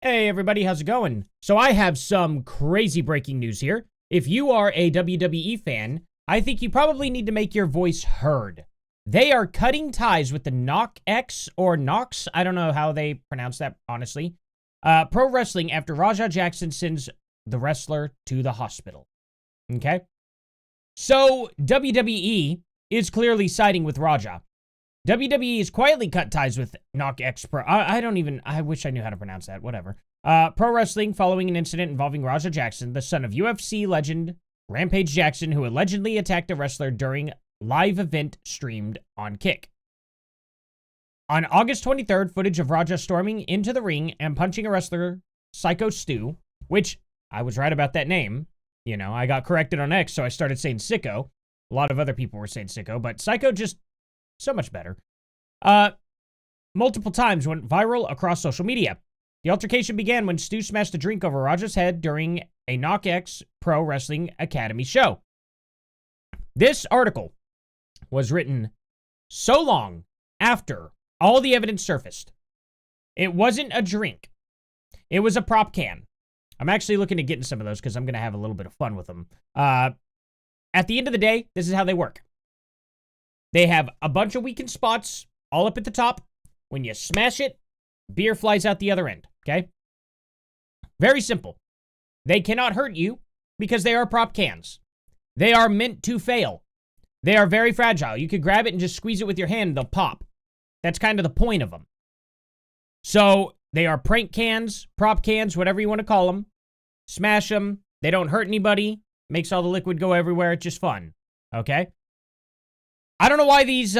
Hey everybody, how's it going? So I have some crazy breaking news here. If you are a WWE fan, I think you probably need to make your voice heard. They are cutting ties with the KnokX or KnokX, I don't know how they pronounce that, honestly, pro wrestling after Raja Jackson sends the wrestler to the hospital. Okay? So WWE is clearly siding with Raja. WWE has quietly cut ties with KnokX Pro. I wish I knew how to pronounce that. Whatever. Pro wrestling following an incident involving Raja Jackson, the son of UFC legend Rampage Jackson, who allegedly attacked a wrestler during live event streamed on Kick. On August 23rd, footage of Raja storming into the ring and punching a wrestler, Psycho Stu, which I was right about that name. You know, I got corrected on X, so I started saying Sicko. A lot of other people were saying Sicko, but Psycho just so much better. Multiple times went viral across social media. The altercation began when Stu smashed a drink over Raja's head during a KnokX Pro Wrestling Academy show. This article was written so long after all the evidence surfaced. It wasn't a drink. It was a prop can. I'm actually looking to get into some of those because I'm going to have a little bit of fun with them. At the end of the day, this is how they work. They have a bunch of weakened spots all up at the top. When you smash it, beer flies out the other end, okay? Very simple. They cannot hurt you because they are prop cans. They are meant to fail. They are very fragile. You could grab it and just squeeze it with your hand and they'll pop. That's kind of the point of them. So they are prank cans, prop cans, whatever you want to call them. Smash them. They don't hurt anybody. Makes all the liquid go everywhere. It's just fun, okay? I don't know why these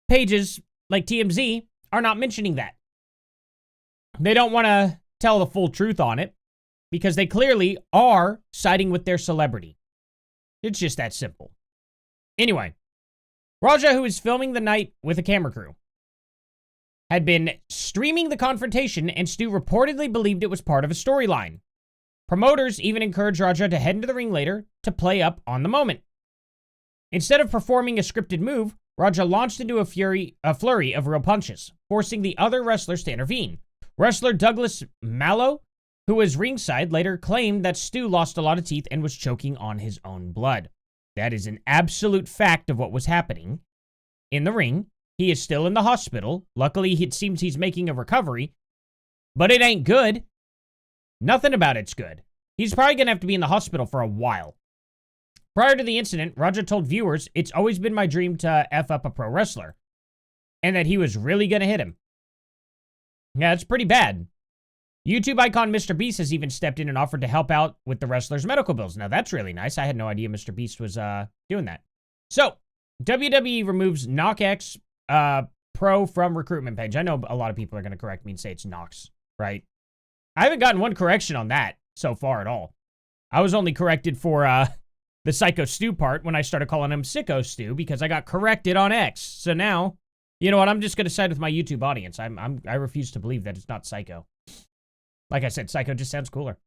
pages, like TMZ, are not mentioning that. They don't want to tell the full truth on it because they clearly are siding with their celebrity. It's just that simple. Anyway, Raja, who is filming the night with a camera crew, had been streaming the confrontation, and Stu reportedly believed it was part of a storyline. Promoters even encouraged Raja to head into the ring later to play up on the moment. Instead of performing a scripted move, Raja launched into a flurry of real punches, forcing the other wrestlers to intervene. Wrestler Douglas Mallow, who was ringside, later claimed that Stu lost a lot of teeth and was choking on his own blood. That is an absolute fact of what was happening in the ring. He is still in the hospital. Luckily, it seems he's making a recovery, but it ain't good. Nothing about it's good. He's probably going to have to be in the hospital for a while. Prior to the incident, Raja told viewers, "It's always been my dream to F up a pro wrestler," and that he was really going to hit him. Yeah, it's pretty bad. YouTube icon Mr. Beast has even stepped in and offered to help out with the wrestler's medical bills. Now, that's really nice. I had no idea Mr. Beast was doing that. So, WWE removes KnokX Pro from recruitment page. I know a lot of people are going to correct me and say it's Knox, right? I haven't gotten one correction on that so far at all. I was only corrected for the Psycho Stu part when I started calling him Sicko Stu because I got corrected on X. So now, you know what? I'm just going to side with my YouTube audience. I refuse to believe that it's not Psycho. Like I said, Psycho just sounds cooler.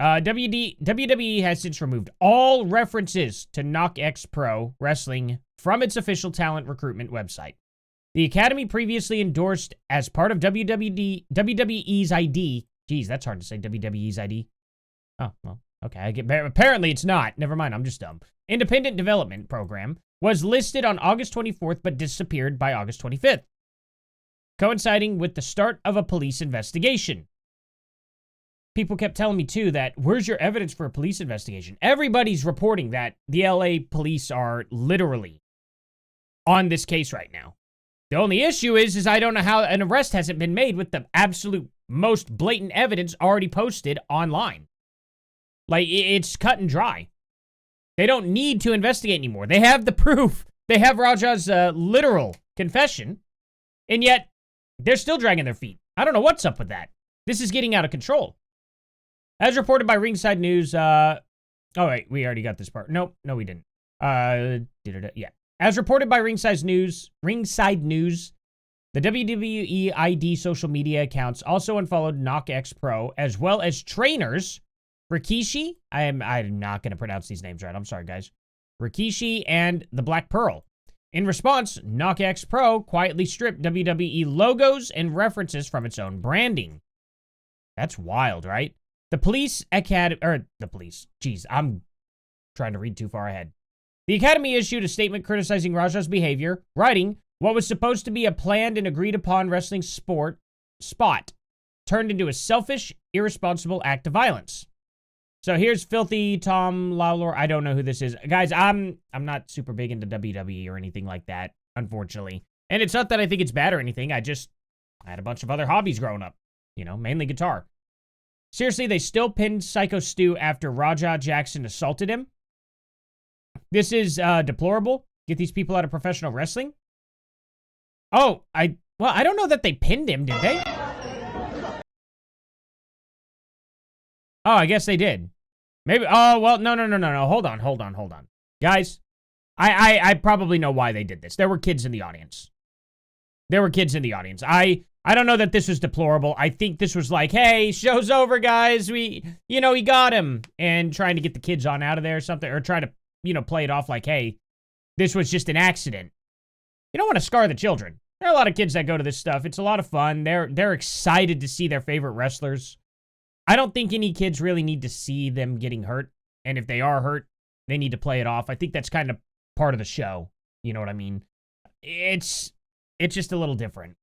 WWE has since removed all references to KnokX Pro Wrestling from its official talent recruitment website. The Academy previously endorsed as part of WWE's ID. Geez, that's hard to say, WWE's ID. Oh, well, okay. Apparently it's not. Never mind, I'm just dumb. Independent Development Program was listed on August 24th but disappeared by August 25th, coinciding with the start of a police investigation. People kept telling me, too, that where's your evidence for a police investigation? Everybody's reporting that the LA police are literally on this case right now. The only issue is I don't know how an arrest hasn't been made with the absolute most blatant evidence already posted online. Like, it's cut and dry. They don't need to investigate anymore. They have the proof. They have Raja's literal confession, and yet they're still dragging their feet. I don't know what's up with that. This is getting out of control. As reported by Ringside News, oh wait, we already got this part. Nope, no we didn't. Yeah. As reported by Ringside News, the WWE ID social media accounts also unfollowed KnokX Pro, as well as trainers Rikishi. I'm not going to pronounce these names right. I'm sorry, guys. Rikishi and the Black Pearl. In response, KnokX Pro quietly stripped WWE logos and references from its own branding. That's wild, right? The police academy, or the police, geez, I'm trying to read too far ahead. The academy issued a statement criticizing Raja's behavior, writing, what was supposed to be a planned and agreed upon wrestling spot turned into a selfish, irresponsible act of violence. So here's Filthy Tom Lawlor. I don't know who this is. Guys, I'm not super big into WWE or anything like that, unfortunately. And it's not that I think it's bad or anything. I had a bunch of other hobbies growing up. You know, mainly guitar. Seriously, they still pinned Psycho Stu after Raja Jackson assaulted him. This is deplorable. Get these people out of professional wrestling. Oh, I don't know that they pinned him, did they? Oh, I guess they did. Maybe, oh, well, no. Hold on. Guys, I probably know why they did this. There were kids in the audience. I don't know that this was deplorable. I think this was like, hey, show's over, guys. He got him. And trying to get the kids on out of there or something. Or try to, play it off like, hey, this was just an accident. You don't want to scar the children. There are a lot of kids that go to this stuff. It's a lot of fun. They're excited to see their favorite wrestlers. I don't think any kids really need to see them getting hurt. And if they are hurt, they need to play it off. I think that's kind of part of the show. You know what I mean? It's just a little different.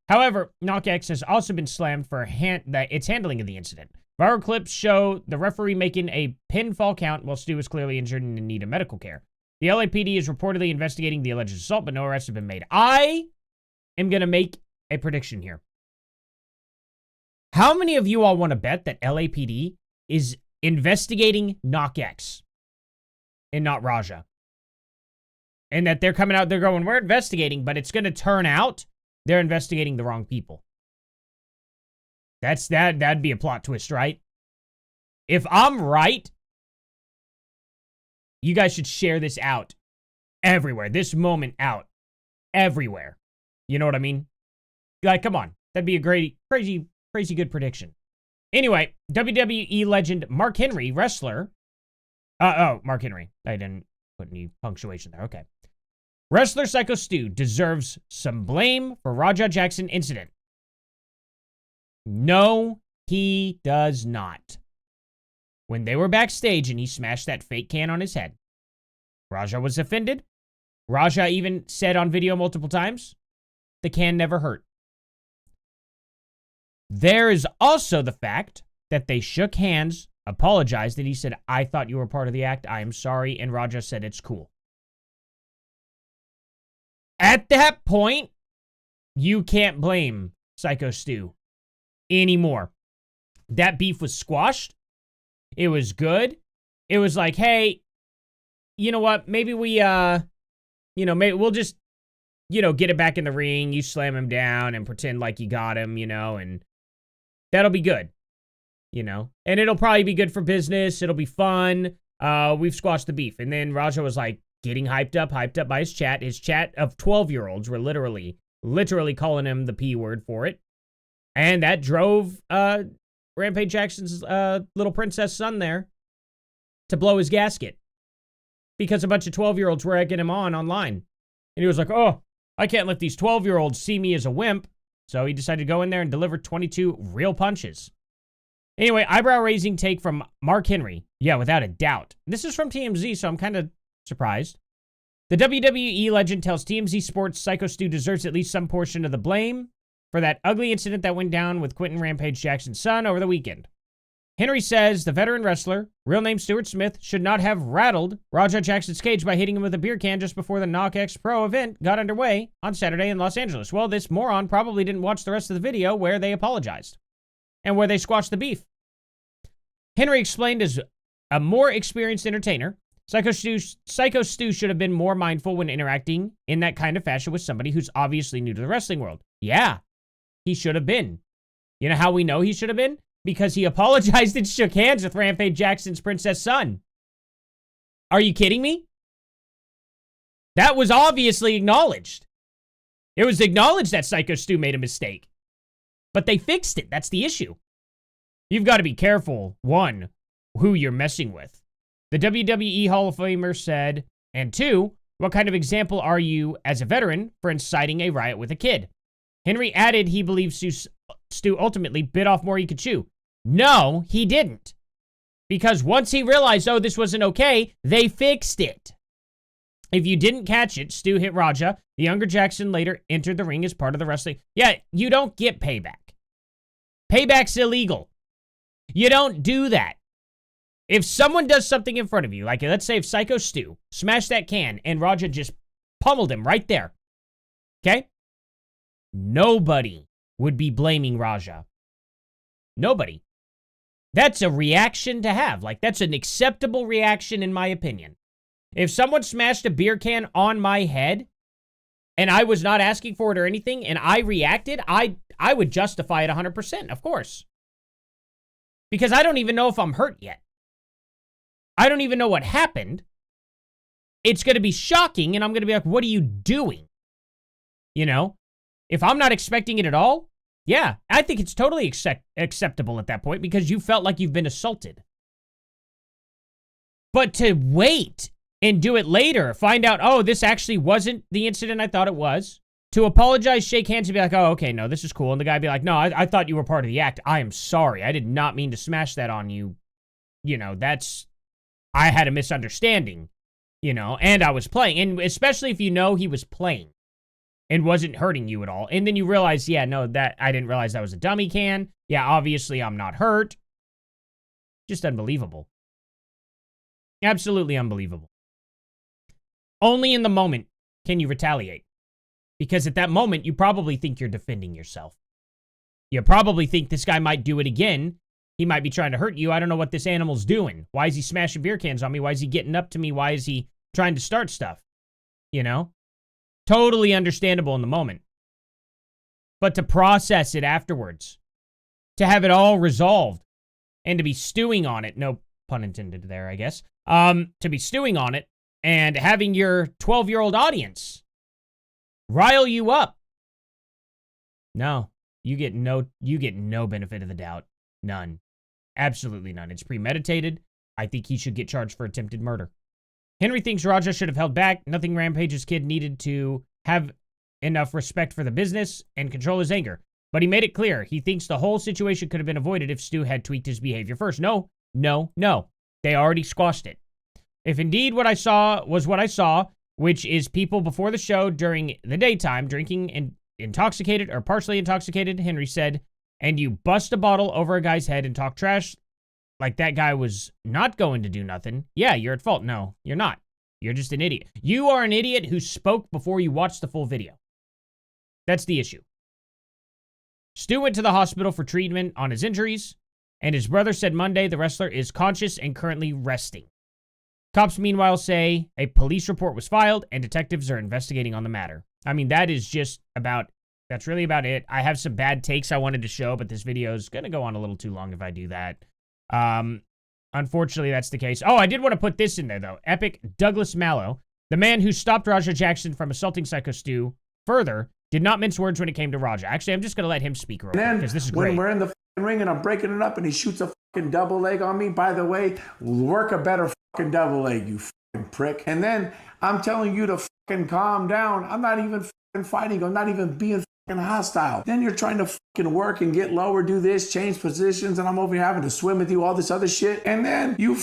However, KnokX has also been slammed for its handling of the incident. Viral clips show the referee making a pinfall count while Stu is clearly injured and in need of medical care. The LAPD is reportedly investigating the alleged assault, but no arrests have been made. I am going to make a prediction here. How many of you all want to bet that LAPD is investigating KnokX and not Raja? And that they're coming out, they're going, we're investigating, but it's going to turn out they're investigating the wrong people. That'd be a plot twist, right? If I'm right, you guys should share this out everywhere. This moment out everywhere. You know what I mean? Like, come on. That'd be a crazy good prediction. Anyway, WWE legend Mark Henry, wrestler. Mark Henry. I didn't put any punctuation there. Okay. Wrestler Psycho Stu deserves some blame for Raja Jackson incident. No, he does not. When they were backstage and he smashed that fake can on his head, Raja was offended. Raja even said on video multiple times, the can never hurt. There is also the fact that they shook hands, apologized, and he said, I thought you were part of the act. I am sorry. And Raja said, it's cool. At that point, you can't blame Psycho Stu anymore. That beef was squashed. It was good. It was like, hey, you know what? Maybe we, maybe we'll just, get it back in the ring. You slam him down and pretend like you got him, and that'll be good, and it'll probably be good for business. It'll be fun. We've squashed the beef. And then Raja was like getting hyped up by his chat. His chat of 12-year-olds were literally calling him the P word for it. And that drove Rampage Jackson's little princess son there to blow his gasket because a bunch of 12-year-olds were egging him online. And he was like, oh, I can't let these 12-year-olds see me as a wimp. So he decided to go in there and deliver 22 real punches. Anyway, eyebrow-raising take from Mark Henry. Yeah, without a doubt. This is from TMZ, so I'm kind of surprised. The WWE legend tells TMZ Sports Psycho Stu deserves at least some portion of the blame for that ugly incident that went down with Quentin Rampage Jackson's son over the weekend. Henry says the veteran wrestler, real name Stuart Smith, should not have rattled Raja Jackson's cage by hitting him with a beer can just before the KnokX Pro event got underway on Saturday in Los Angeles. Well, this moron probably didn't watch the rest of the video where they apologized and where they squashed the beef. Henry explained as a more experienced entertainer, Psycho Stu should have been more mindful when interacting in that kind of fashion with somebody who's obviously new to the wrestling world. Yeah, he should have been. You know how we know he should have been? Because he apologized and shook hands with Rampage Jackson's princess son. Are you kidding me? That was obviously acknowledged. It was acknowledged that Psycho Stu made a mistake. But they fixed it. That's the issue. You've got to be careful, one, who you're messing with. The WWE Hall of Famer said, and two, what kind of example are you as a veteran for inciting a riot with a kid? Henry added he believes Stu ultimately bit off more he could chew. No, he didn't. Because once he realized, oh, this wasn't okay, they fixed it. If you didn't catch it, Stu hit Raja. The younger Jackson later entered the ring as part of the wrestling. Yeah, you don't get payback. Payback's illegal. You don't do that. If someone does something in front of you, like let's say if Psycho Stu smashed that can and Raja just pummeled him right there, okay? Nobody would be blaming Raja. Nobody. That's a reaction to have. Like, that's an acceptable reaction in my opinion. If someone smashed a beer can on my head and I was not asking for it or anything and I reacted, I would justify it 100%, of course. Because I don't even know if I'm hurt yet. I don't even know what happened. It's going to be shocking, and I'm going to be like, what are you doing? You know? If I'm not expecting it at all, yeah, I think it's totally acceptable at that point because you felt like you've been assaulted. But to wait and do it later, find out, oh, this actually wasn't the incident I thought it was, to apologize, shake hands, and be like, oh, okay, no, this is cool. And the guy be like, no, I thought you were part of the act. I am sorry. I did not mean to smash that on you. You know, I had a misunderstanding, you know, and I was playing. And especially if you know he was playing and wasn't hurting you at all. And then you realize, yeah, no, that I didn't realize that was a dummy can. Yeah, obviously I'm not hurt. Just unbelievable. Absolutely unbelievable. Only in the moment can you retaliate. Because at that moment, you probably think you're defending yourself. You probably think this guy might do it again. He might be trying to hurt you. I don't know what this animal's doing. Why is he smashing beer cans on me? Why is he getting up to me? Why is he trying to start stuff? You know? Totally understandable in the moment. But to process it afterwards, to have it all resolved, and to be stewing on it, no pun intended there, I guess, to be stewing on it, and having your 12-year-old audience rile you up. No, you get no benefit of the doubt. None. Absolutely none. It's premeditated. I think he should get charged for attempted murder. Henry thinks Raja should have held back. Nothing Rampage's kid needed to have enough respect for the business and control his anger. But he made it clear. He thinks the whole situation could have been avoided if Stu had tweaked his behavior first. No. They already squashed it. If indeed what I saw was what I saw, which is people before the show during the daytime drinking and intoxicated or partially intoxicated, Henry said, and you bust a bottle over a guy's head and talk trash like that guy was not going to do nothing, yeah, you're at fault. No, you're not. You're just an idiot. You are an idiot who spoke before you watched the full video. That's the issue. Stu went to the hospital for treatment on his injuries, and his brother said Monday the wrestler is conscious and currently resting. Cops, meanwhile, say a police report was filed and detectives are investigating on the matter. I mean, that's really about it. I have some bad takes I wanted to show, but this video is going to go on a little too long if I do that. Unfortunately, that's the case. Oh, I did want to put this in there, though. Epic Douglas Mallow, the man who stopped Raja Jackson from assaulting Psycho Stu further, did not mince words when it came to Raja. Actually, I'm just going to let him speak real quick, because this is great. When we're in the ring and I'm breaking it up and he shoots a double leg on me, by the way, work a better double leg, you prick. And then I'm telling you to calm down. I'm not even fighting. I'm not even being hostile. Then you're trying to work and get lower, do this, change positions, and I'm over here having to swim with you, all this other shit. And then you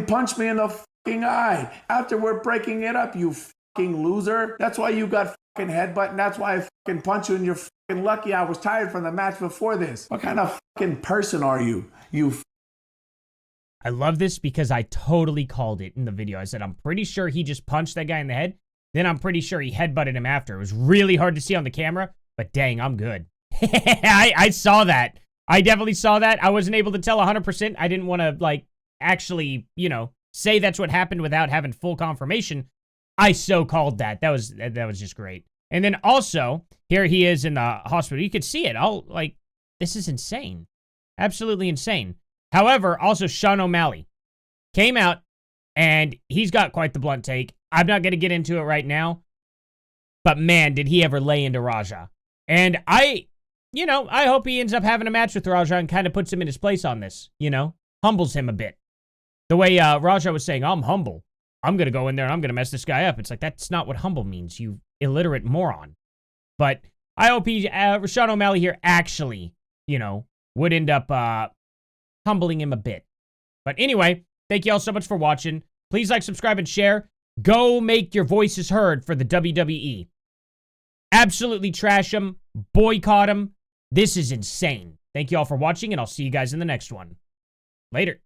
punch me in the eye after we're breaking it up, you loser. That's why you got headbutt, and that's why I punch you, and you're lucky I was tired from the match before this. What kind of person are you? I love this because I totally called it in the video. I said, I'm pretty sure he just punched that guy in the head. Then I'm pretty sure he headbutted him after. It was really hard to see on the camera, but dang, I'm good. I saw that. I definitely saw that. I wasn't able to tell 100%. I didn't want to, actually, say that's what happened without having full confirmation. I so called that. That was just great. And then also, here he is in the hospital. You could see it. This is insane. Absolutely insane. However, also Sean O'Malley came out, and he's got quite the blunt take. I'm not going to get into it right now, but man, did he ever lay into Raja. And I hope he ends up having a match with Raja and kind of puts him in his place on this, humbles him a bit. The way Raja was saying, I'm humble. I'm going to go in there and I'm going to mess this guy up. It's like, that's not what humble means, you illiterate moron. But I hope Sean O'Malley here actually, would end up humbling him a bit. But anyway, thank you all so much for watching. Please like, subscribe, and share. Go make your voices heard for the WWE. Absolutely trash them. Boycott them. This is insane. Thank you all for watching, and I'll see you guys in the next one. Later.